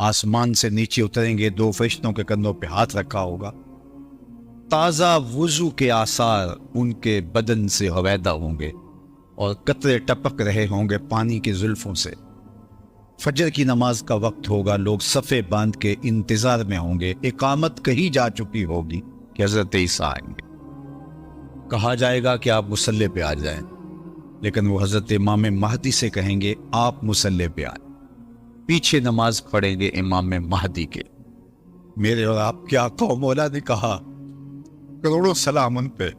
آسمان سے نیچے اتریں گے، دو فرشتوں کے کندھوں پہ ہاتھ رکھا ہوگا، تازہ وضو کے آثار ان کے بدن سے ہویدا ہوں گے اور قطرے ٹپک رہے ہوں گے پانی کی زلفوں سے۔ فجر کی نماز کا وقت ہوگا، لوگ صفے باندھ کے انتظار میں ہوں گے، اقامت کہی جا چکی ہوگی کہ حضرت عیسیٰ آئیں گے۔ کہا جائے گا کہ آپ مصلی پہ آ جائیں، لیکن وہ حضرت امام مہدی سے کہیں گے آپ مصلی پہ آئیں، پیچھے نماز پڑھیں گے امام مہدی کے۔ میرے اور آپ کے آقا و مولا نے کہا، کروڑوں سلام ان پہ،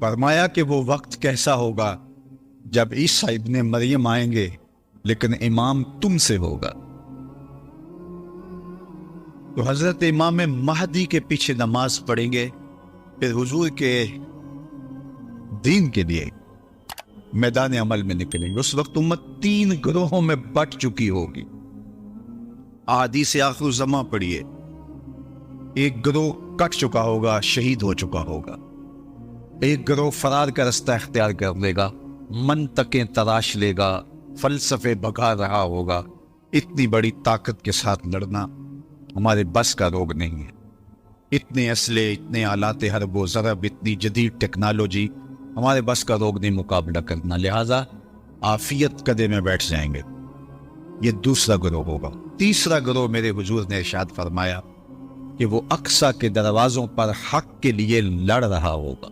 فرمایا کہ وہ وقت کیسا ہوگا جب عیسیٰ ابن مریم آئیں گے لیکن امام تم سے ہوگا۔ تو حضرت امام مہدی کے پیچھے نماز پڑھیں گے، پھر حضور کے دین کے لیے میدان عمل میں نکلیں گے۔ اس وقت امت 3 گروہوں میں بٹ چکی ہوگی۔ احادیث آخر الزماں پڑھیے، ایک گروہ کٹ چکا ہوگا، شہید ہو چکا ہوگا، ایک گروہ فرار کا رستہ اختیار کر لے گا، منطقیں تراش لے گا، فلسفے بگا رہا ہوگا۔ اتنی بڑی طاقت کے ساتھ لڑنا ہمارے بس کا روگ نہیں ہے۔ اتنے اسلحے، اتنے آلات حرب و ضرب، اتنی جدید ٹیکنالوجی ہمارے بس کا روگ نہیں مقابلہ کرنا، لہٰذا عافیت قدے میں بیٹھ جائیں گے۔ یہ دوسرا گروہ ہوگا۔ تیسرا گروہ میرے حضور نے ارشاد فرمایا کہ وہ اقصی کے دروازوں پر حق کے لیے لڑ رہا ہوگا۔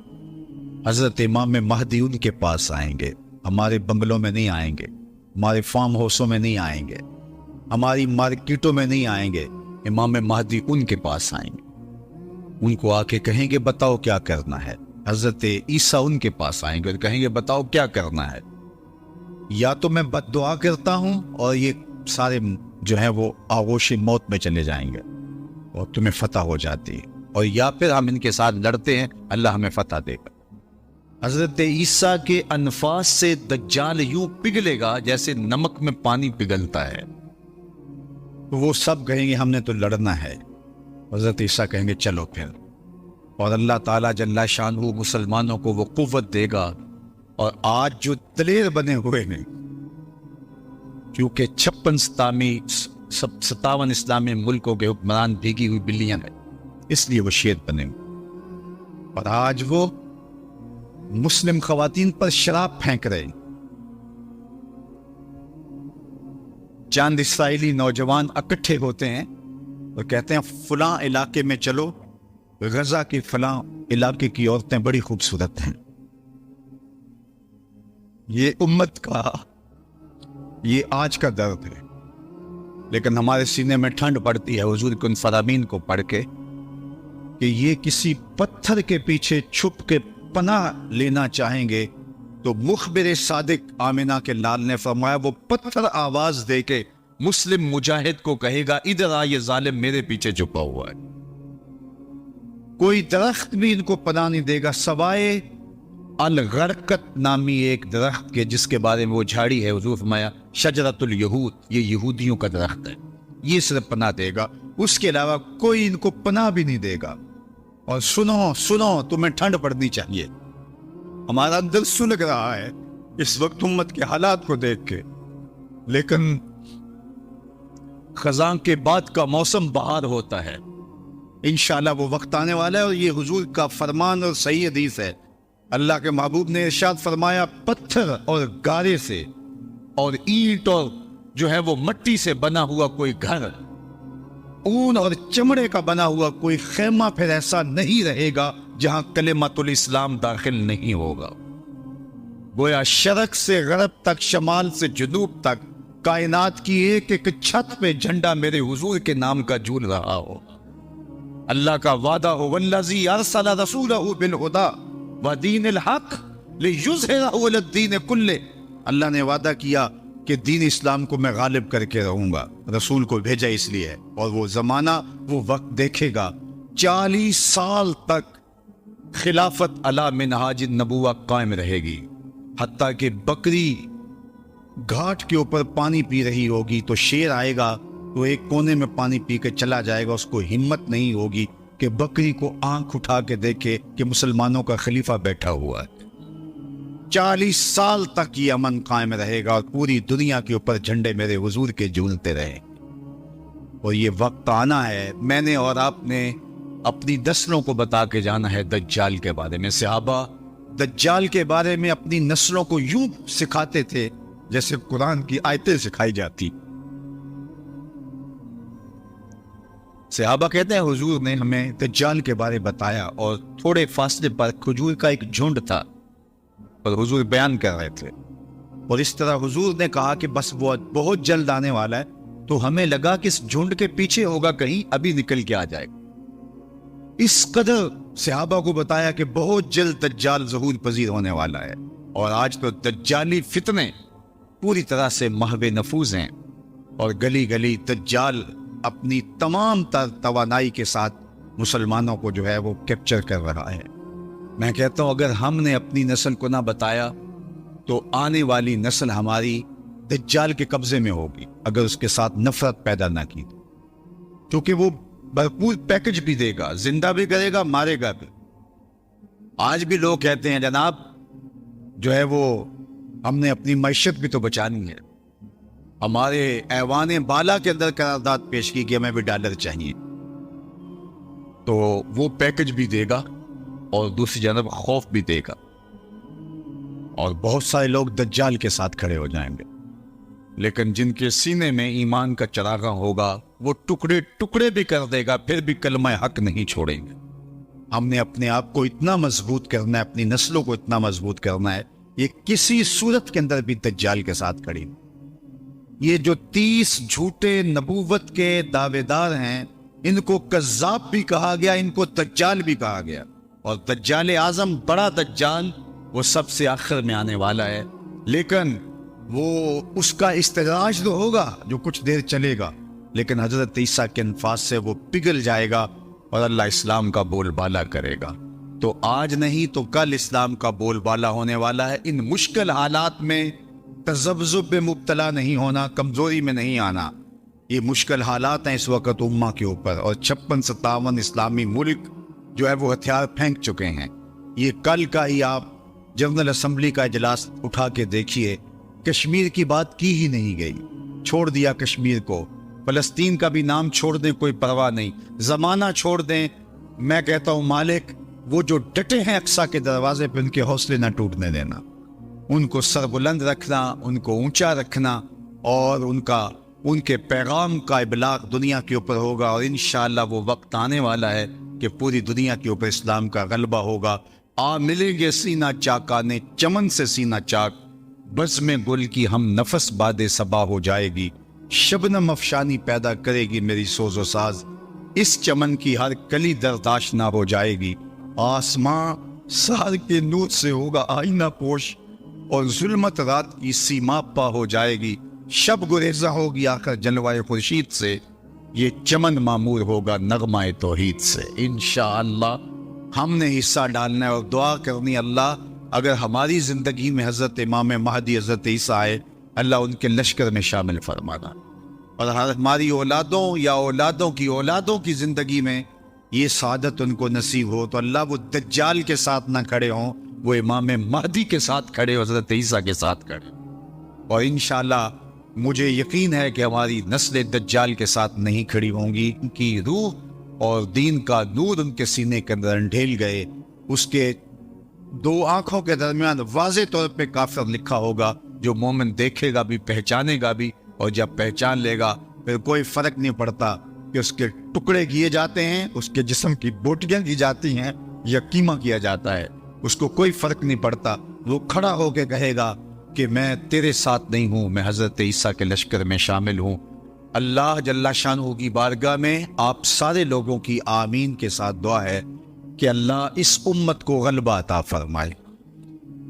حضرت امام مہدی ان کے پاس آئیں گے، ہمارے بنگلوں میں نہیں آئیں گے، ہمارے فارم ہاؤسوں میں نہیں آئیں گے، ہماری مارکیٹوں میں نہیں آئیں گے۔ امام مہدی ان کے پاس آئیں گے، ان کو آ کے کہیں گے بتاؤ کیا کرنا ہے۔ حضرت عیسیٰ ان کے پاس آئیں گے اور کہیں گے بتاؤ کیا کرنا ہے۔ یا تو میں بد دعا کرتا ہوں اور یہ سارے جو ہیں وہ آغوش موت میں چلے جائیں گے اور تمہیں فتح ہو جاتی ہے، اور یا پھر ہم ان کے ساتھ لڑتے ہیں، اللہ ہمیں فتح دے گا۔ حضرت عیسیٰ کے انفاس سے دجال یوں پگھلے گا جیسے نمک میں پانی پگھلتا ہے۔ تو وہ سب کہیں گے ہم نے تو لڑنا ہے۔ حضرت عیسیٰ کہیں گے چلو پھر، اور اللہ تعالیٰ جل شانہ مسلمانوں کو وہ قوت دے گا۔ اور آج جو دلیر بنے ہوئے ہیں، کیونکہ 57 اسلامی ملکوں کے حکمران بھیگی ہوئی بلیاں ہیں، اس لیے وہ شیر بنے ہوئے، اور آج وہ مسلم خواتین پر شراب پھینک رہے ہیں۔ چند اسرائیلی نوجوان اکٹھے ہوتے ہیں اور کہتے ہیں فلاں علاقے میں چلو، غزہ کے فلاں علاقے کی عورتیں بڑی خوبصورت ہیں۔ یہ امت کا، یہ آج کا درد ہے، لیکن ہمارے سینے میں ٹھنڈ پڑتی ہے حضور کے ان فرامین کو پڑھ کے کہ یہ کسی پتھر کے پیچھے چھپ کے پناہ لینا چاہیں گے تو مخبر صادق آمنہ کے لال نے فرمایا وہ پتھر آواز دے کے مسلم مجاہد کو کہے گا ادھر آ، یہ ظالم میرے پیچھے چھپا ہوا ہے۔ کوئی درخت بھی ان کو پناہ نہیں دے گا سوائے الغرقت نامی ایک درخت کے، جس کے بارے میں وہ جھاڑی ہے، حضور فرمایا شجرۃ الیہود، یہ یہودیوں کا درخت ہے، یہ صرف پناہ دے گا، اس کے علاوہ کوئی ان کو پناہ بھی نہیں دے گا۔ اور سنو تمہیں ٹھنڈ پڑنی چاہیے، ہمارا دل سلگ رہا ہے اس وقت امت کے حالات کو دیکھ کے، لیکن خزاں کے بعد کا موسم بہار ہوتا ہے، انشاءاللہ وہ وقت آنے والا ہے، اور یہ حضور کا فرمان اور صحیح حدیث ہے۔ اللہ کے محبوب نے ارشاد فرمایا پتھر اور گارے سے اور اینٹ اور جو ہے وہ مٹی سے بنا ہوا کوئی گھر، اون اور چمڑے کا بنا ہوا کوئی خیمہ پھر ایسا نہیں رہے گا جہاں کلمۃ الاسلام داخل نہیں ہوگا۔ گویا شرق سے غرب تک، شمال سے جنوب تک، کائنات کی ایک ایک چھت پہ جھنڈا میرے حضور کے نام کا جھول رہا ہو۔ اللہ کا وعدہ ہو والذی ارسل رسولہ بالہدی ودین الحق لیظہرہ علی الدین کلہ، اللہ نے وعدہ کیا کہ دین اسلام کو میں غالب کر کے رہوں گا، رسول کو بھیجا اس لیے، اور وہ زمانہ، وہ وقت دیکھے گا 40 سال تک خلافت علی منہاج النبوہ قائم رہے گی، حتیٰ کہ بکری گھاٹ کے اوپر پانی پی رہی ہوگی تو شیر آئے گا تو ایک کونے میں پانی پی کے چلا جائے گا، اس کو ہمت نہیں ہوگی کہ بکری کو آنکھ اٹھا کے دیکھے کہ مسلمانوں کا خلیفہ بیٹھا ہوا ہے۔ 40 سال تک یہ امن قائم رہے گا اور پوری دنیا کے اوپر جھنڈے میرے حضور کے جھولتے رہے. اور یہ وقت آنا ہے، میں نے اور آپ نے اپنی نسلوں کو بتا کے جانا ہے دجال کے بارے میں. صحابہ دجال کے بارے میں اپنی نسلوں کو یوں سکھاتے تھے جیسے قرآن کی آیتیں سکھائی جاتی. صحابہ کہتے ہیں حضور نے ہمیں دجال کے بارے بتایا اور تھوڑے فاصلے پر کھجور کا ایک جھنڈ تھا اور حضور بیان کر رہے تھے. اور اس طرح حضور نے کہا کہ بس وہ بہت جلد آنے والا ہے، تو ہمیں لگا کہ اس جھنڈ کے پیچھے ہوگا کہیں، ابھی نکل کے آ جائے گا. اس قدر صحابہ کو بتایا کہ بہت جلد دجال ظہور پذیر ہونے والا ہے. اور آج تو دجالی فتنے پوری طرح سے محو نفوذ ہیں اور گلی گلی دجال اپنی تمام تر توانائی کے ساتھ مسلمانوں کو جو ہے وہ کیپچر کر رہا ہے. میں کہتا ہوں اگر ہم نے اپنی نسل کو نہ بتایا تو آنے والی نسل ہماری دجال کے قبضے میں ہوگی اگر اس کے ساتھ نفرت پیدا نہ کی. کیونکہ وہ بھرپور پیکج بھی دے گا، زندہ بھی کرے گا، مارے گا بھی. آج بھی لوگ کہتے ہیں جناب جو ہے وہ ہم نے اپنی معیشت بھی تو بچانی ہے، ہمارے ایوان بالا کے اندر قرارداد پیش کی کہ ہمیں بھی ڈالر چاہیے، تو وہ پیکج بھی دے گا اور دوسری جانب خوف بھی دے گا. اور بہت سارے لوگ دجال کے ساتھ کھڑے ہو جائیں گے، لیکن جن کے سینے میں ایمان کا چراغاں ہوگا وہ ٹکڑے ٹکڑے بھی کر دے گا، پھر بھی کلمہ حق نہیں چھوڑیں گے. ہم نے اپنے آپ کو اتنا مضبوط کرنا ہے، اپنی نسلوں کو اتنا مضبوط کرنا ہے، یہ کسی صورت کے اندر بھی دجال کے ساتھ کھڑی. یہ جو 30 جھوٹے نبوت کے دعوے دار ہیں، ان کو کذاب بھی کہا گیا، ان کو دجال بھی کہا گیا. اور دجال اعظم بڑا دجال وہ سب سے آخر میں آنے والا ہے، لیکن وہ اس کا استدراج تو ہوگا جو کچھ دیر چلے گا، لیکن حضرت عیسیٰ کے انفاس سے وہ پگھل جائے گا اور اللہ اسلام کا بول بالا کرے گا. تو آج نہیں تو کل اسلام کا بول بالا ہونے والا ہے. ان مشکل حالات میں تذبذب میں مبتلا نہیں ہونا، کمزوری میں نہیں آنا. یہ مشکل حالات ہیں اس وقت امہ کے اوپر، اور 56-57 اسلامی ملک جو ہے وہ ہتھیار پھینک چکے ہیں. یہ کل کا ہی آپ جنرل اسمبلی کا اجلاس اٹھا کے دیکھیے، کشمیر کی بات کی ہی نہیں گئی، چھوڑ دیا کشمیر کو. فلسطین کا بھی نام چھوڑ دیں کوئی پرواہ نہیں، زمانہ چھوڑ دیں. میں کہتا ہوں مالک وہ جو ڈٹے ہیں اقصیٰ کے دروازے پہ، ان کے حوصلے نہ ٹوٹنے دینا، ان کو سر بلند رکھنا، ان کو اونچا رکھنا، اور ان کے پیغام کا ابلاغ دنیا کے اوپر ہوگا. اور انشاءاللہ وہ وقت آنے والا ہے کہ پوری دنیا کے اوپر اسلام کا غلبہ ہوگا. ملیں گے سینہ چاکانے چمن سے سینہ چاک، بزم گل کی ہم نفس باد صبا ہو جائے گی. شبنم افشانی پیدا کرے گی میری سوز و ساز، اس چمن کی ہر کلی درداشت نہ ہو جائے گی. آسماں سحر کے نور سے ہوگا آئینہ پوش، اور ظلمت رات کی سیما پا ہو جائے گی. شب گریزہ ہوگی آخر جلوائے خورشید سے، یہ چمن معمور ہوگا نغمہ توحید سے. انشاءاللہ ہم نے حصہ ڈالنا ہے اور دعا کرنی، اللہ اگر ہماری زندگی میں حضرت امام مہدی حضرت عیسیٰ آئے، اللہ ان کے لشکر میں شامل فرمانا. اور ہماری اولادوں یا اولادوں کی زندگی میں یہ سعادت ان کو نصیب ہو، تو اللہ وہ دجال کے ساتھ نہ کھڑے ہوں، وہ امام مہدی کے ساتھ کھڑے، حضرت عیسیٰ کے ساتھ کھڑے. اور انشاءاللہ مجھے یقین ہے کہ ہماری نسل دجال کے ساتھ نہیں کھڑی ہوں گی. ان کی روح اور دین کا نور ان کے سینے کے اندر ڈھیل گئے. اس کے 2 آنکھوں کے درمیان واضح طور پہ کافر لکھا ہوگا، جو مومن دیکھے گا بھی پہچانے گا بھی، اور جب پہچان لے گا پھر کوئی فرق نہیں پڑتا کہ اس کے ٹکڑے کیے جاتے ہیں، اس کے جسم کی بوٹیاں کی جاتی ہیں یا قیمہ کیا جاتا ہے، اس کو کوئی فرق نہیں پڑتا. وہ کھڑا ہو کے کہے گا کہ میں تیرے ساتھ نہیں ہوں، میں حضرت عیسیٰ کے لشکر میں شامل ہوں. اللہ جل شانہ کی بارگاہ میں آپ سارے لوگوں کی آمین کے ساتھ دعا ہے کہ اللہ اس امت کو غلبہ عطا فرمائے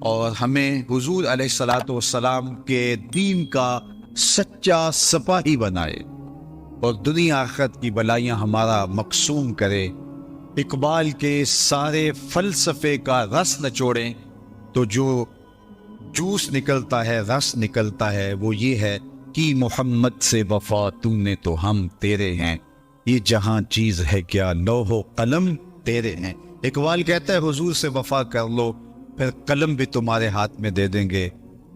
اور ہمیں حضور علیہ الصلوۃ والسلام کے دین کا سچا سپاہی بنائے اور دنیا آخرت کی بلائیاں ہمارا مقسوم کرے. اقبال کے سارے فلسفے کا رس نچوڑیں تو جو جوس نکلتا ہے، رس نکلتا ہے، وہ یہ ہے کہ محمد سے وفا تو نے تو ہم تیرے ہیں، یہ جہاں چیز ہے کیا لوح و قلم تیرے ہیں. اقبال کہتا ہے حضور سے وفا کر لو، پھر قلم بھی تمہارے ہاتھ میں دے دیں گے،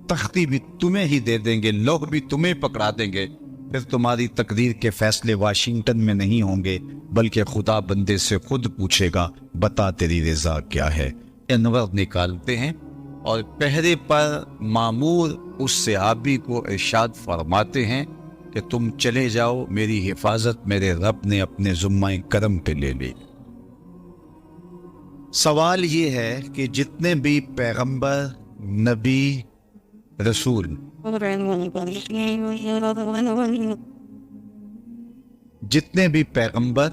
تختی بھی تمہیں ہی دے دیں گے، لوح بھی تمہیں پکڑا دیں گے۔ پھر تمہاری تقدیر کے فیصلے واشنگٹن میں نہیں ہوں گے، بلکہ خدا بندے سے خود پوچھے گا، بتا تیری رضا کیا ہے۔ انور نکالتے ہیں اور پہرے پر مامور اس صحابی کو ارشاد فرماتے ہیں کہ تم چلے جاؤ، میری حفاظت میرے رب نے اپنے ذمہ کرم پہ لے لی۔ سوال یہ ہے کہ جتنے بھی پیغمبر، نبی، رسول، جتنے بھی پیغمبر،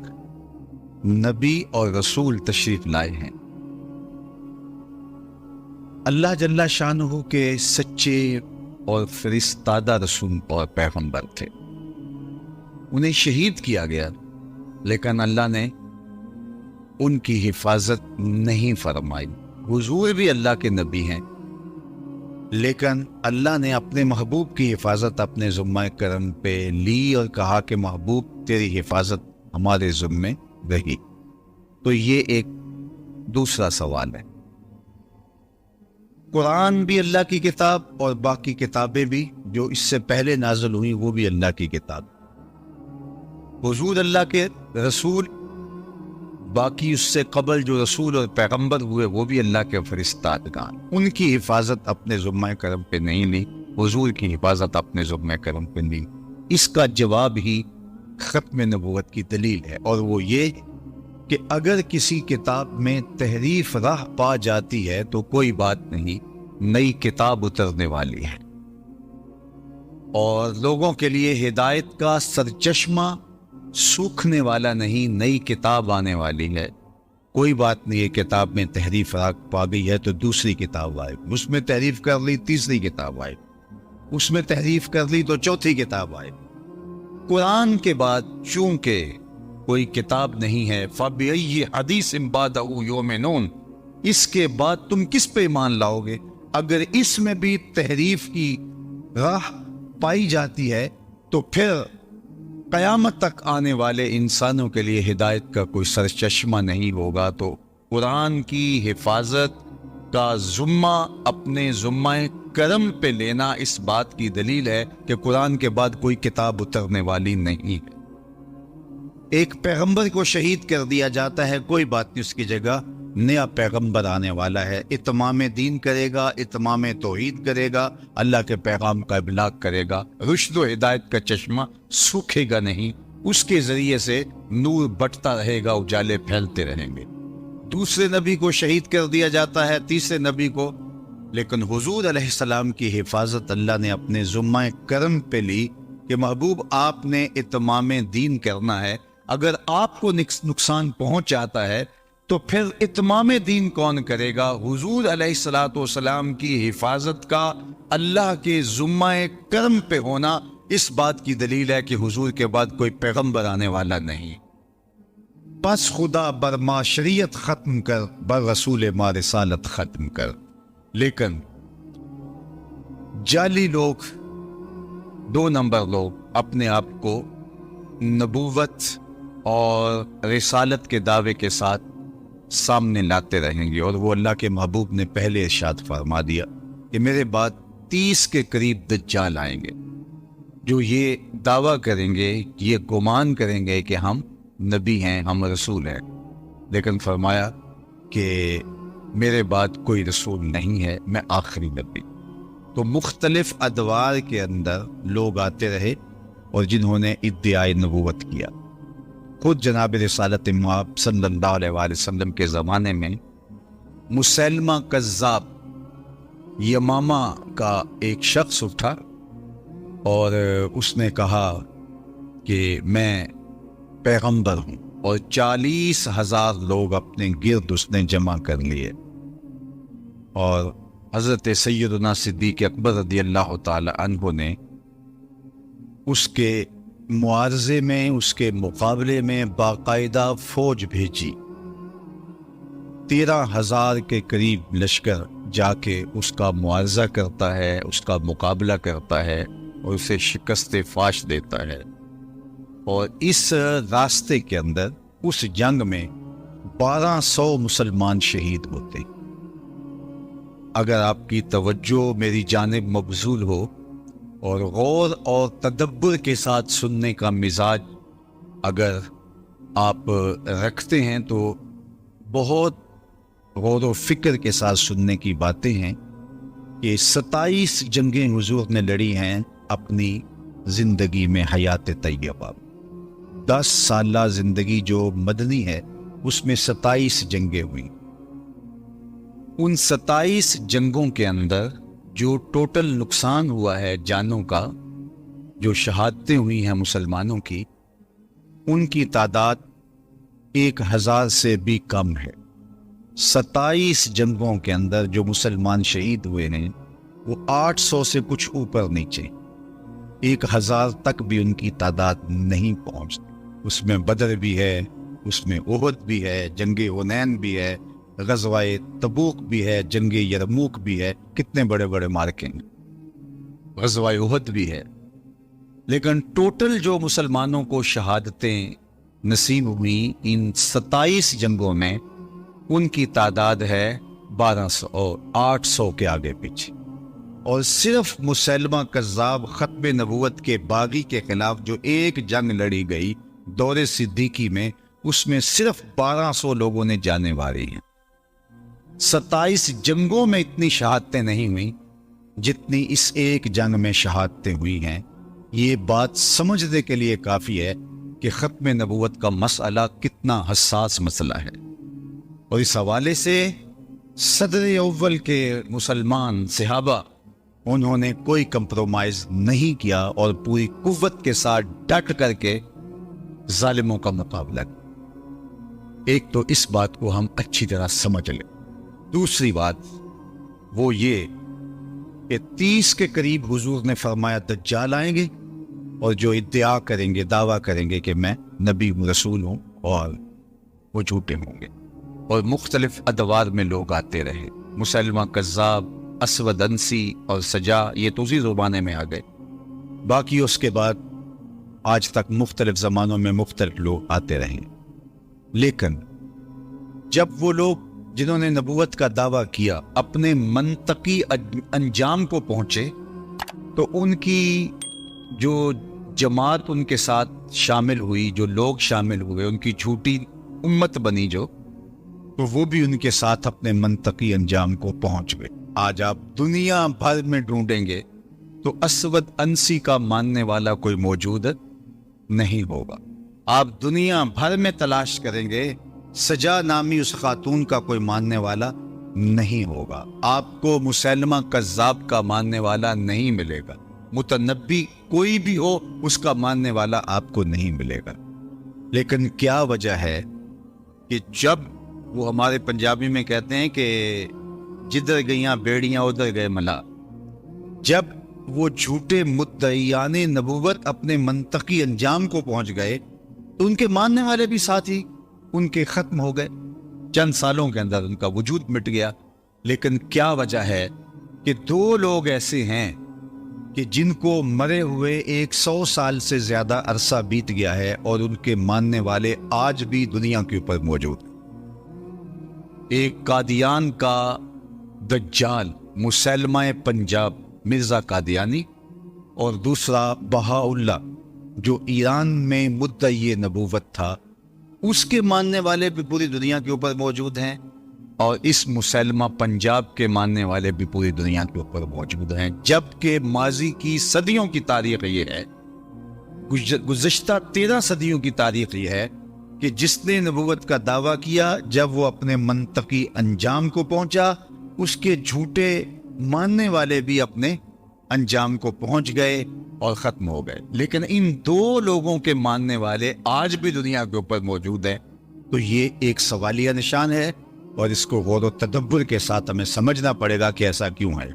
نبی اور رسول تشریف لائے ہیں، اللہ جل شانہ کے سچے اور فرستادہ رسول اور پیغمبر تھے۔ انہیں شہید کیا گیا، لیکن اللہ نے ان کی حفاظت نہیں فرمائی۔ حضور بھی اللہ کے نبی ہیں، لیکن اللہ نے اپنے محبوب کی حفاظت اپنے ذمہ کرم پہ لی اور کہا کہ محبوب تیری حفاظت ہمارے ذمہ رہی۔ تو یہ ایک دوسرا سوال ہے۔ قرآن بھی اللہ کی کتاب اور باقی کتابیں بھی جو اس سے پہلے نازل ہوئی وہ بھی اللہ کی کتاب۔ حضور اللہ کے رسول، باقی اس سے قبل جو رسول اور پیغمبر ہوئے وہ بھی اللہ کے فرستادگان، ان کی حفاظت اپنے ذمہ کرم پہ نہیں لی، حضور کی حفاظت اپنے ذمہ کرم پہ لی۔ اس کا جواب ہی ختم نبوت کی دلیل ہے، اور وہ یہ کہ اگر کسی کتاب میں تحریف راہ پا جاتی ہے تو کوئی بات نہیں، نئی کتاب اترنے والی ہے، اور لوگوں کے لیے ہدایت کا سرچشمہ سوکھنے والا نہیں، نئی کتاب آنے والی ہے۔ کوئی بات نہیں ہے کتاب میں تحریف راہ پا گئی ہے تو دوسری کتاب آئے، اس میں تحریف کر لی تیسری کتاب آئے، اس میں تحریف کر لی تو چوتھی کتاب آئے۔ قرآن کے بعد چونکہ کوئی کتاب نہیں ہے، فَبِأَيِّ حَدِيثٍ بَعْدَهُ يُؤْمِنُونَ، اس کے بعد تم کس پہ ایمان لاؤ گے؟ اگر اس میں بھی تحریف کی راہ پائی جاتی ہے تو پھر قیامت تک آنے والے انسانوں کے لیے ہدایت کا کوئی سرچشمہ نہیں ہوگا۔ تو قرآن کی حفاظت کا ذمہ اپنے ذمہ کرم پہ لینا اس بات کی دلیل ہے کہ قرآن کے بعد کوئی کتاب اترنے والی نہیں ہے۔ ایک پیغمبر کو شہید کر دیا جاتا ہے، کوئی بات نہیں، اس کی جگہ نیا پیغمبر آنے والا ہے، اتمام دین کرے گا، اتمام توحید کرے گا، اللہ کے پیغام کا ابلاغ کرے گا، رشد و ہدایت کا چشمہ سوکھے گا نہیں، اس کے ذریعے سے نور بٹتا رہے گا، اجالے پھیلتے رہیں گے۔ دوسرے نبی کو شہید کر دیا جاتا ہے، تیسرے نبی کو، لیکن حضور علیہ السلام کی حفاظت اللہ نے اپنے ذمہ کرم پہ لی کہ محبوب آپ نے اتمام دین کرنا ہے، اگر آپ کو نقصان پہنچ جاتا ہے تو پھر اتمام دین کون کرے گا؟ حضور علیہ الصلوۃ والسلام کی حفاظت کا اللہ کے ذمہ کرم پہ ہونا اس بات کی دلیل ہے کہ حضور کے بعد کوئی پیغمبر آنے والا نہیں۔ بس خدا بر ما شریعت ختم کر، بر رسول ما رسالت ختم کر۔ لیکن جعلی لوگ، دو نمبر لوگ اپنے آپ کو نبوت اور رسالت کے دعوے کے ساتھ سامنے لاتے رہیں گے، اور وہ اللہ کے محبوب نے پہلے ارشاد فرما دیا کہ میرے بعد 30 کے قریب دجال آئیں گے جو یہ دعویٰ کریں گے، یہ گمان کریں گے کہ ہم نبی ہیں، ہم رسول ہیں، لیکن فرمایا کہ میرے بعد کوئی رسول نہیں ہے، میں آخری نبی۔ تو مختلف ادوار کے اندر لوگ آتے رہے اور جنہوں نے ادعائے نبوت کیا۔ خود جناب رسالت مآب صلی اللہ علیہ وآلہ وسلم کے زمانے میں مسیلمہ کذاب یمامہ کا ایک شخص اٹھا اور اس نے کہا کہ میں پیغمبر ہوں، اور 40,000 لوگ اپنے گرد اس نے جمع کر لیے، اور حضرت سیدنا صدیق اکبر رضی اللہ تعالی عنہ نے اس کے معارضے میں، اس کے مقابلے میں باقاعدہ فوج بھیجی۔ 13,000 کے قریب لشکر جا کے اس کا معارضہ کرتا ہے، اس کا مقابلہ کرتا ہے اور اسے شکست فاش دیتا ہے، اور اس راستے کے اندر اس جنگ میں 1200 مسلمان شہید ہوتے، اگر آپ کی توجہ میری جانب مبذول ہو اور غور اور تدبر کے ساتھ سننے کا مزاج اگر آپ رکھتے ہیں تو بہت غور و فکر کے ساتھ سننے کی باتیں ہیں کہ 27 جنگیں حضور نے لڑی ہیں اپنی زندگی میں حیات طیبہ. 10 سالہ زندگی جو مدنی ہے اس میں 27 جنگیں ہوئیں. ان 27 جنگوں کے اندر جو ٹوٹل نقصان ہوا ہے جانوں کا، جو شہادتیں ہوئی ہیں مسلمانوں کی، ان کی تعداد 1000 سے بھی کم ہے. 27 جنگوں کے اندر جو مسلمان شہید ہوئے ہیں وہ 800 سے کچھ اوپر نیچے، 1000 تک بھی ان کی تعداد نہیں پہنچتی. اس میں بدر بھی ہے، اس میں احد بھی ہے، جنگ حنین بھی ہے، غزوہ تبوک بھی ہے، جنگ یرموک بھی ہے. کتنے بڑے بڑے مارکے ہیں. غزوہ احد بھی ہے. لیکن ٹوٹل جو مسلمانوں کو شہادتیں نصیب ہوئی ان 27 جنگوں میں، ان کی تعداد ہے 1200 اور 800 کے آگے پیچھے. اور صرف مسلمہ کذاب ختم نبوت کے باغی کے خلاف جو ایک جنگ لڑی گئی دور صدیقی میں، اس میں صرف 1200 لوگوں نے جانیں ماری ہیں. 27 جنگوں میں اتنی شہادتیں نہیں ہوئیں جتنی اس ایک جنگ میں شہادتیں ہوئی ہیں. یہ بات سمجھنے کے لیے کافی ہے کہ ختم نبوت کا مسئلہ کتنا حساس مسئلہ ہے. اور اس حوالے سے صدر اول کے مسلمان صحابہ، انہوں نے کوئی کمپرومائز نہیں کیا اور پوری قوت کے ساتھ ڈٹ کر کے ظالموں کا مقابلہ کیا. ایک تو اس بات کو ہم اچھی طرح سمجھ لیں. دوسری بات وہ یہ کہ 30 کے قریب حضور نے فرمایا دجال آئیں گے اور جو ادعا کریں گے، دعویٰ کریں گے کہ میں نبی رسول ہوں، اور وہ جھوٹے ہوں گے. اور مختلف ادوار میں لوگ آتے رہے. مسلمہ کذاب، اسود انسی اور سجا، یہ تو اسی زبانے میں آ گئے. باقی اس کے بعد آج تک مختلف زمانوں میں مختلف لوگ آتے رہے. لیکن جب وہ لوگ جنہوں نے نبوت کا دعویٰ کیا اپنے منطقی انجام کو پہنچے تو ان کی جو جماعت ان کے ساتھ شامل ہوئی، جو لوگ شامل ہوئے، ان کی جھوٹی امت بنی جو، تو وہ بھی ان کے ساتھ اپنے منطقی انجام کو پہنچ گئے. آج آپ دنیا بھر میں ڈھونڈیں گے تو اسود انسی کا ماننے والا کوئی موجود نہیں ہوگا. آپ دنیا بھر میں تلاش کریں گے، سجا نامی اس خاتون کا کوئی ماننے والا نہیں ہوگا. آپ کو مسلمہ کذاب کا ماننے والا نہیں ملے گا. متنبی کوئی بھی ہو اس کا ماننے والا آپ کو نہیں ملے گا. لیکن کیا وجہ ہے کہ جب وہ ہمارے پنجابی میں کہتے ہیں کہ جدھر گئیاں بیڑیاں ادھر گئے ملا، جب وہ جھوٹے مدعیان نبوت اپنے منطقی انجام کو پہنچ گئے تو ان کے ماننے والے بھی ساتھ ہی ان کے ختم ہو گئے. چند سالوں کے اندر ان کا وجود مٹ گیا. لیکن کیا وجہ ہے کہ 2 لوگ ایسے ہیں کہ جن کو مرے ہوئے 100 سال سے زیادہ عرصہ بیت گیا ہے اور ان کے ماننے والے آج بھی دنیا کے اوپر موجود ہیں. ایک قادیان کا دجال مسلمہ پنجاب مرزا قادیانی، اور دوسرا بہاء اللہ جو ایران میں مدعی نبوت تھا، اس کے ماننے والے بھی پوری دنیا کے اوپر موجود ہیں، اور اس مسلمہ پنجاب کے ماننے والے بھی پوری دنیا کے اوپر موجود ہیں. جبکہ ماضی کی صدیوں کی تاریخ یہ ہے، گزشتہ 13 صدیوں کی تاریخ یہ ہے کہ جس نے نبوت کا دعویٰ کیا، جب وہ اپنے منطقی انجام کو پہنچا، اس کے جھوٹے ماننے والے بھی اپنے انجام کو پہنچ گئے اور ختم ہو گئے. لیکن ان 2 لوگوں کے ماننے والے آج بھی دنیا کے اوپر موجود ہیں. تو یہ ایک سوالیہ نشان ہے، اور اس کو غور و تدبر کے ساتھ ہمیں سمجھنا پڑے گا کہ ایسا کیوں ہے.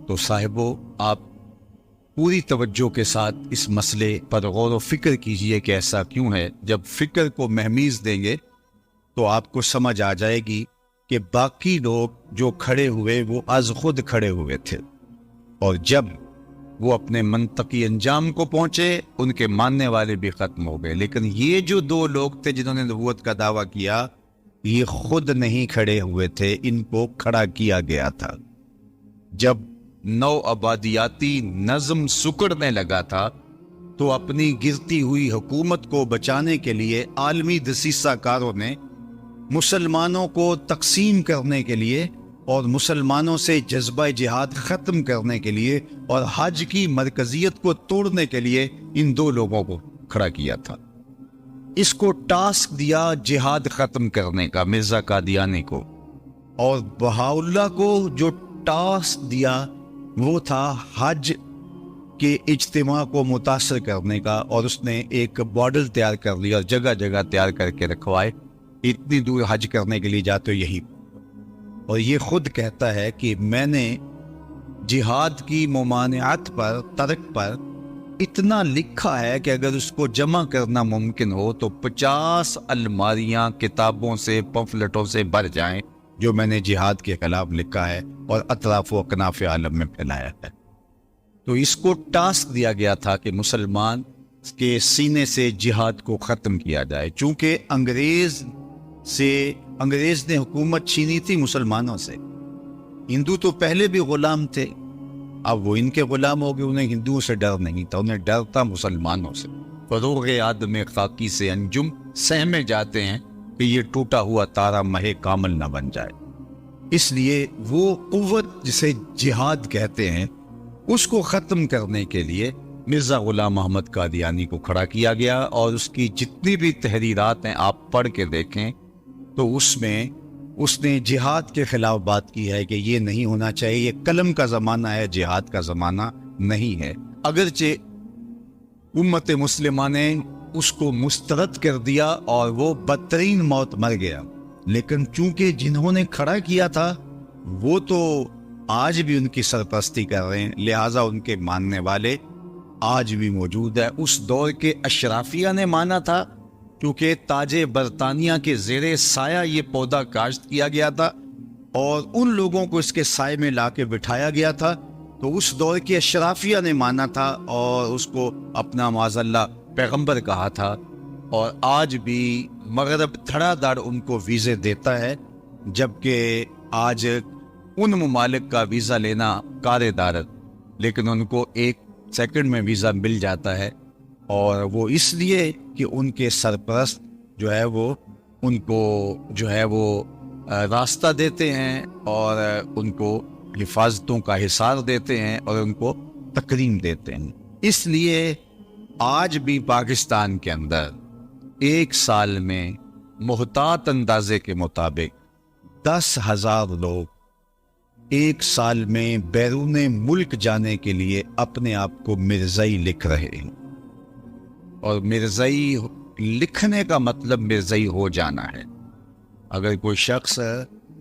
تو صاحبو، آپ پوری توجہ کے ساتھ اس مسئلے پر غور و فکر کیجئے کہ ایسا کیوں ہے. جب فکر کو مہمیز دیں گے تو آپ کو سمجھ آ جائے گی کہ باقی لوگ جو کھڑے ہوئے وہ از خود کھڑے ہوئے تھے، اور جب وہ اپنے منطقی انجام کو پہنچے ان کے ماننے والے بھی ختم ہو گئے. لیکن یہ جو 2 لوگ تھے جنہوں نے نبوت کا دعویٰ کیا، یہ خود نہیں کھڑے ہوئے تھے، ان کو کھڑا کیا گیا تھا۔ جب نو آبادیاتی نظم سکڑنے لگا تھا تو اپنی گرتی ہوئی حکومت کو بچانے کے لیے عالمی دسیسہ کاروں نے مسلمانوں کو تقسیم کرنے کے لیے اور مسلمانوں سے جذبہ جہاد ختم کرنے کے لیے اور حج کی مرکزیت کو توڑنے کے لیے ان دو لوگوں کو کھڑا کیا تھا۔ اس کو ٹاسک دیا جہاد ختم کرنے کا مرزا قادیانی کو، اور بہاؤاللہ کو جو ٹاسک دیا وہ تھا حج کے اجتماع کو متاثر کرنے کا، اور اس نے ایک ماڈل تیار کر لیا اور جگہ جگہ تیار کر کے رکھوائے، اتنی دور حج کرنے کے لیے جاتے ہو یہی، اور یہ خود کہتا ہے کہ میں نے جہاد کی ممانعت پر، ترک پر اتنا لکھا ہے کہ اگر اس کو جمع کرنا ممکن ہو تو 50 الماریاں کتابوں سے، پمفلٹوں سے بھر جائیں جو میں نے جہاد کے خلاف لکھا ہے اور اطراف و اکناف عالم میں پھیلایا ہے۔ تو اس کو ٹاسک دیا گیا تھا کہ مسلمان کے سینے سے جہاد کو ختم کیا جائے، چونکہ انگریز نے حکومت چھینی تھی مسلمانوں سے۔ ہندو تو پہلے بھی غلام تھے، اب وہ ان کے غلام ہو گئے، انہیں ہندوؤں سے ڈر نہیں تھا، انہیں ڈر تھا مسلمانوں سے۔ فروغ آدم خاکی سے انجم سہمے جاتے ہیں کہ یہ ٹوٹا ہوا تارا مہ کامل نہ بن جائے، اس لیے وہ قوت جسے جہاد کہتے ہیں اس کو ختم کرنے کے لیے مرزا غلام محمد قادیانی کو کھڑا کیا گیا، اور اس کی جتنی بھی تحریرات ہیں آپ پڑھ کے دیکھیں تو اس میں اس نے جہاد کے خلاف بات کی ہے کہ یہ نہیں ہونا چاہیے، یہ قلم کا زمانہ ہے، جہاد کا زمانہ نہیں ہے۔ اگرچہ امت مسلمہ نے اس کو مسترد کر دیا اور وہ بدترین موت مر گیا، لیکن چونکہ جنہوں نے کھڑا کیا تھا وہ تو آج بھی ان کی سرپرستی کر رہے ہیں، لہٰذا ان کے ماننے والے آج بھی موجود ہے۔ اس دور کے اشرافیہ نے مانا تھا، کیونکہ تاج برطانیہ کے زیر سایہ یہ پودا کاشت کیا گیا تھا اور ان لوگوں کو اس کے سائے میں لا کے بٹھایا گیا تھا، تو اس دور کے اشرافیہ نے مانا تھا اور اس کو اپنا معاذ اللہ پیغمبر کہا تھا، اور آج بھی مغرب دھڑا دھڑ ان کو ویزے دیتا ہے، جبکہ آج ان ممالک کا ویزا لینا کار دارت، لیکن ان کو 1 سیکنڈ میں ویزا مل جاتا ہے، اور وہ اس لیے کہ ان کے سرپرست جو ہے وہ ان کو جو ہے وہ راستہ دیتے ہیں اور ان کو حفاظتوں کا حصار دیتے ہیں اور ان کو تکریم دیتے ہیں۔ اس لیے آج بھی پاکستان کے اندر 1 سال میں محتاط اندازے کے مطابق 10,000 لوگ 1 سال میں بیرون ملک جانے کے لیے اپنے آپ کو مرزائی لکھ رہے ہیں، اور مرزائی لکھنے کا مطلب مرزائی ہو جانا ہے۔ اگر کوئی شخص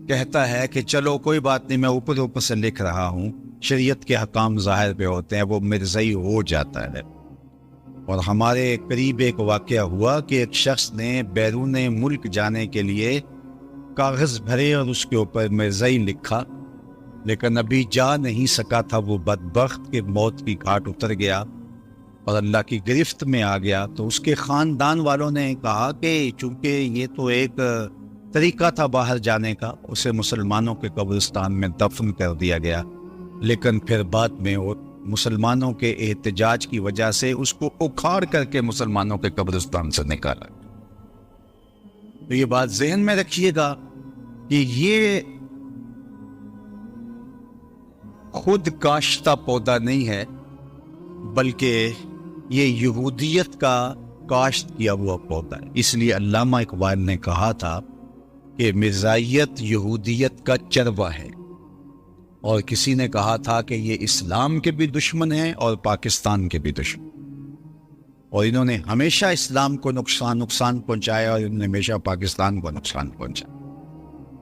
کہتا ہے کہ چلو کوئی بات نہیں، میں اوپر سے لکھ رہا ہوں، شریعت کے حکام ظاہر پہ ہوتے ہیں، وہ مرزائی ہو جاتا ہے۔ اور ہمارے قریب ایک واقعہ ہوا کہ ایک شخص نے بیرون ملک جانے کے لیے کاغذ بھرے اور اس کے اوپر مرزائی لکھا، لیکن ابھی جا نہیں سکا تھا، وہ بدبخت کہ موت کی گھاٹ اتر گیا اور اللہ کی گرفت میں آ گیا۔ تو اس کے خاندان والوں نے کہا کہ چونکہ یہ تو ایک طریقہ تھا باہر جانے کا، اسے مسلمانوں کے قبرستان میں دفن کر دیا گیا، لیکن پھر بعد میں وہ مسلمانوں کے احتجاج کی وجہ سے اس کو اکھاڑ کر کے مسلمانوں کے قبرستان سے نکالا۔ تو یہ بات ذہن میں رکھیے گا کہ یہ خود کاشتہ پودا نہیں ہے، بلکہ یہ یہودیت کا کاشت کیا ہوا پودا ہے۔ اس لیے علامہ اقبال نے کہا تھا کہ مرزائیت یہودیت کا چروا ہے، اور کسی نے کہا تھا کہ یہ اسلام کے بھی دشمن ہیں اور پاکستان کے بھی دشمن، اور انہوں نے ہمیشہ اسلام کو نقصان پہنچایا اور انہوں نے ہمیشہ پاکستان کو نقصان پہنچایا۔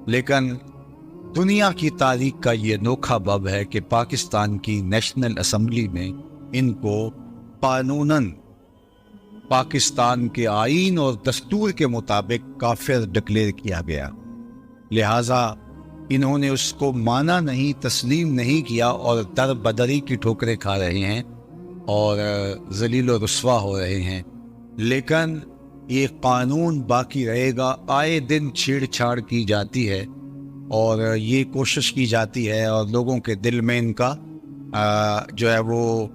لیکن دنیا کی تاریخ کا یہ انوکھا باب ہے کہ پاکستان کی نیشنل اسمبلی میں ان کو قانوناً پاکستان کے آئین اور دستور کے مطابق کافر ڈکلیئر کیا گیا، لہٰذا انہوں نے اس کو مانا نہیں، تسلیم نہیں کیا، اور در بدری کی ٹھوکریں کھا رہے ہیں اور ذلیل و رسوا ہو رہے ہیں۔ لیکن یہ قانون باقی رہے گا. آئے دن چھیڑ چھاڑ کی جاتی ہے اور یہ کوشش کی جاتی ہے اور لوگوں کے دل میں ان کا جو ہے وہ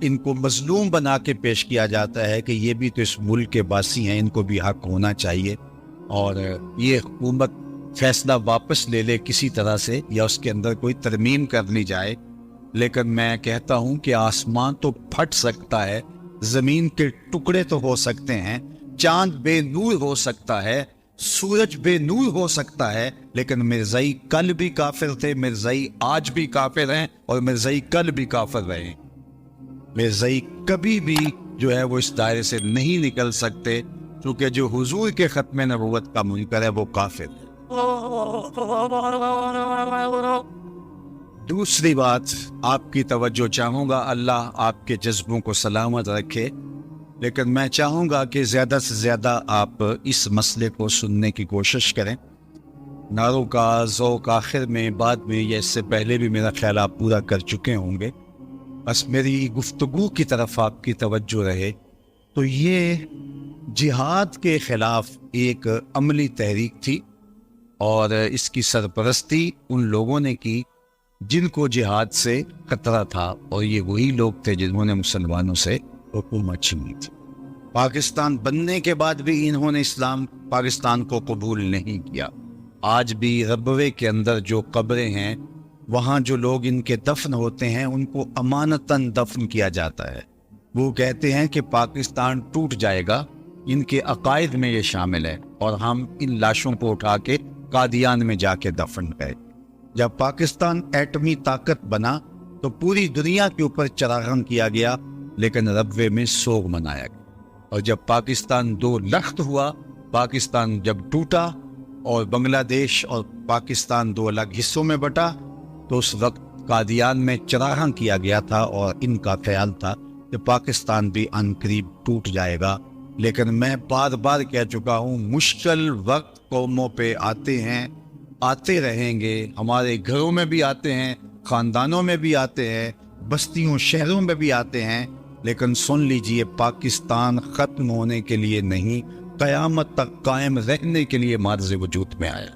ان کو مظلوم بنا کے پیش کیا جاتا ہے کہ یہ بھی تو اس ملک کے باسی ہیں, ان کو بھی حق ہونا چاہیے, اور یہ حکومت فیصلہ واپس لے لے کسی طرح سے یا اس کے اندر کوئی ترمیم کر لی جائے. لیکن میں کہتا ہوں کہ آسمان تو پھٹ سکتا ہے, زمین کے ٹکڑے تو ہو سکتے ہیں, چاند بے نور ہو سکتا ہے, سورج بے نور ہو سکتا ہے, لیکن مرزائی کل بھی کافر تھے, مرزائی آج بھی کافر ہیں اور مرزائی کل بھی کافر رہے. مرزائی کبھی بھی جو ہے وہ اس دائرے سے نہیں نکل سکتے, کیونکہ جو حضور کے ختم نبوت کا منکر ہے وہ کافر ہے. دوسری بات آپ کی توجہ چاہوں گا, اللہ آپ کے جذبوں کو سلامت رکھے, لیکن میں چاہوں گا کہ زیادہ سے زیادہ آپ اس مسئلے کو سننے کی کوشش کریں. نعروں کا ذوق آخر میں بعد میں یا اس سے پہلے بھی میرا خیال آپ پورا کر چکے ہوں گے, بس میری گفتگو کی طرف آپ کی توجہ رہے. تو یہ جہاد کے خلاف ایک عملی تحریک تھی اور اس کی سرپرستی ان لوگوں نے کی جن کو جہاد سے خطرہ تھا, اور یہ وہی لوگ تھے جنہوں نے مسلمانوں سے حکومت چھینی تھی. پاکستان بننے کے بعد بھی انہوں نے اسلام پاکستان کو قبول نہیں کیا. آج بھی ربوے کے اندر جو قبریں ہیں وہاں جو لوگ ان کے دفن ہوتے ہیں ان کو امانتاً دفن کیا جاتا ہے. وہ کہتے ہیں کہ پاکستان ٹوٹ جائے گا, ان کے عقائد میں یہ شامل ہے, اور ہم ان لاشوں کو اٹھا کے قادیان میں جا کے دفن گئے. جب پاکستان ایٹمی طاقت بنا تو پوری دنیا کے اوپر چراغاں کیا گیا, لیکن ربوے میں سوگ منایا گیا. اور جب پاکستان دو لخت ہوا, پاکستان جب ٹوٹا اور بنگلہ دیش اور پاکستان دو الگ حصوں میں بٹا, تو اس وقت قادیان میں چراغاں کیا گیا تھا, اور ان کا خیال تھا کہ پاکستان بھی عنقریب ٹوٹ جائے گا. لیکن میں بار بار کہہ چکا ہوں, مشکل وقت قوموں پہ آتے ہیں, آتے رہیں گے. ہمارے گھروں میں بھی آتے ہیں, خاندانوں میں بھی آتے ہیں, بستیوں شہروں میں بھی آتے ہیں, لیکن سن لیجئے پاکستان ختم ہونے کے لیے نہیں, قیامت تک قائم رہنے کے لیے معرض وجود میں آیا.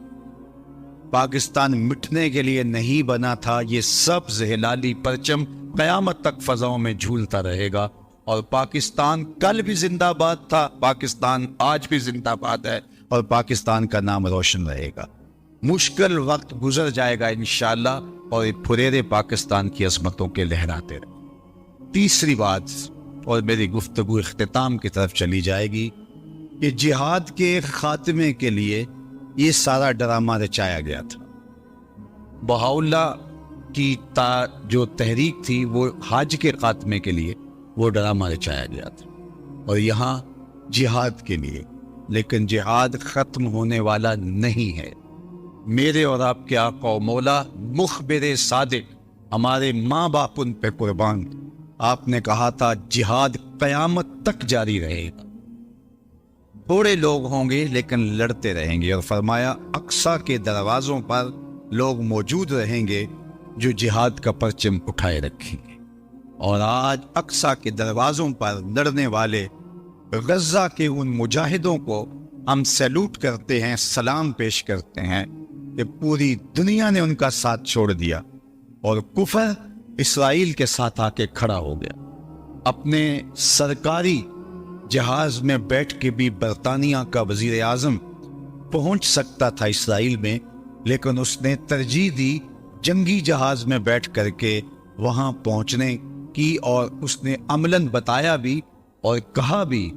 پاکستان مٹنے کے لیے نہیں بنا تھا. یہ سبز ہلالی پرچم قیامت تک فضاؤں میں جھولتا رہے گا, اور پاکستان کل بھی زندہ باد تھا, پاکستان آج بھی زندہ باد ہے, اور پاکستان کا نام روشن رہے گا. مشکل وقت گزر جائے گا انشاءاللہ, اور پھریرے پاکستان کی عظمتوں کے لہراتے رہے. تیسری بات, اور میری گفتگو اختتام کی طرف چلی جائے گی, کہ جہاد کے خاتمے کے لیے یہ سارا ڈرامہ رچایا گیا تھا. بہاؤاللہ کی جو تحریک تھی وہ حج کے خاتمے کے لیے وہ ڈرامہ رچایا گیا تھا, اور یہاں جہاد کے لیے. لیکن جہاد ختم ہونے والا نہیں ہے. میرے اور آپ کے آقا و مولا مخبر صادق, ہمارے ماں باپ ان پہ قربان, آپ نے کہا تھا جہاد قیامت تک جاری رہے گا. تھوڑے لوگ ہوں گے لیکن لڑتے رہیں گے, اور فرمایا اقصی کے دروازوں پر لوگ موجود رہیں گے جو جہاد کا پرچم اٹھائے رکھیں گے. اور آج اقصی کے دروازوں پر لڑنے والے غزہ کے ان مجاہدوں کو ہم سیلوٹ کرتے ہیں, سلام پیش کرتے ہیں کہ پوری دنیا نے ان کا ساتھ چھوڑ دیا, اور کفر اسرائیل کے ساتھ آ کے کھڑا ہو گیا. اپنے سرکاری جہاز میں بیٹھ کے بھی برطانیہ کا وزیر اعظم پہنچ سکتا تھا اسرائیل میں, لیکن اس نے ترجیح دی جنگی جہاز میں بیٹھ کر کے وہاں پہنچنے کی, اور اس نے عملاً بتایا بھی اور کہا بھی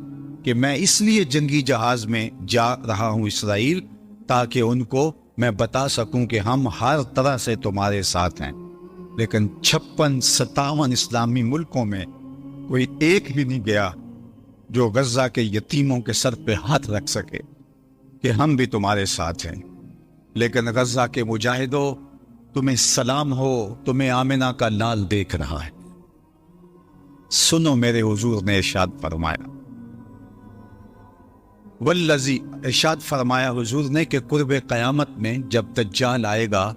کہ میں اس لیے جنگی جہاز میں جا رہا ہوں اسرائیل, تاکہ ان کو میں بتا سکوں کہ ہم ہر طرح سے تمہارے ساتھ ہیں. لیکن 56-57 اسلامی ملکوں میں کوئی ایک بھی نہیں گیا جو غزہ کے یتیموں کے سر پہ ہاتھ رکھ سکے کہ ہم بھی تمہارے ساتھ ہیں. لیکن غزہ کے مجاہدوں, تمہیں سلام ہو, تمہیں آمنہ کا لال دیکھ رہا ہے. سنو میرے حضور نے ارشاد فرمایا, والذی, ارشاد فرمایا حضور نے کہ قرب قیامت میں جب دجال آئے گا,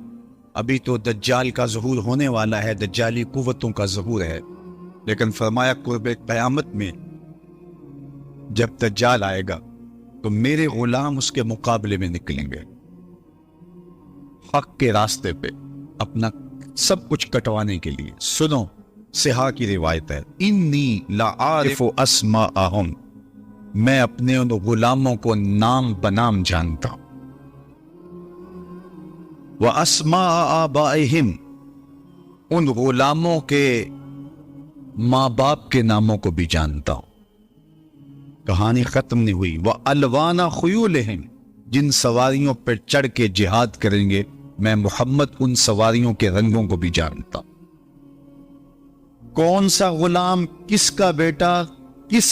ابھی تو دجال کا ظہور ہونے والا ہے, دجالی قوتوں کا ظہور ہے, لیکن فرمایا قرب قیامت میں جب دجال آئے گا تو میرے غلام اس کے مقابلے میں نکلیں گے، حق کے راستے پہ اپنا سب کچھ کٹوانے کے لیے۔ سنو، صحاح کی روایت ہے، انی لعارف اسماءہم، میں اپنے ان غلاموں کو نام بنام جانتا ہوں، واسماء آبائہم، ان غلاموں کے ماں باپ کے ناموں کو بھی جانتا ہوں۔ کہانی ختم نہیں ہوئی، وَأَلْوَانَ خُيُولِهِمْ، جن سواریوں پر چڑھ کے جہاد کریں گے میں محمد ان سواریوں کے رنگوں کو بھی جانتا ہوں۔ کون سا غلام، کس کا بیٹا، کس